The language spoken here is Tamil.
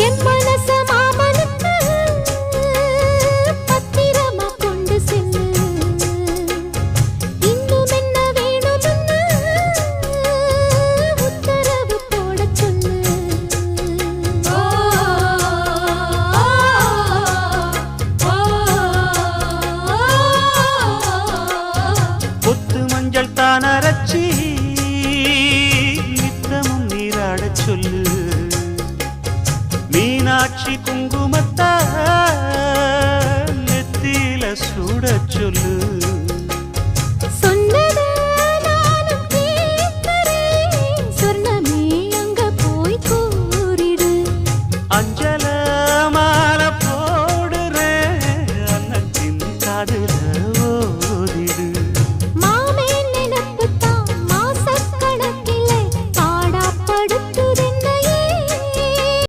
என் மனச மாமனுக்கு பத்திரமா கொண்டு செல்லு. இன்னும் என்ன வேணும்னு உத்தரவு போடச் சொல்லு. கொத்து மஞ்சள் தான் அரைச்சி நித்தமும் நீராடச் சொல்லு. மீனாட்சி குங்குமத்தா நெத்தியில சூடச் சொல்லு.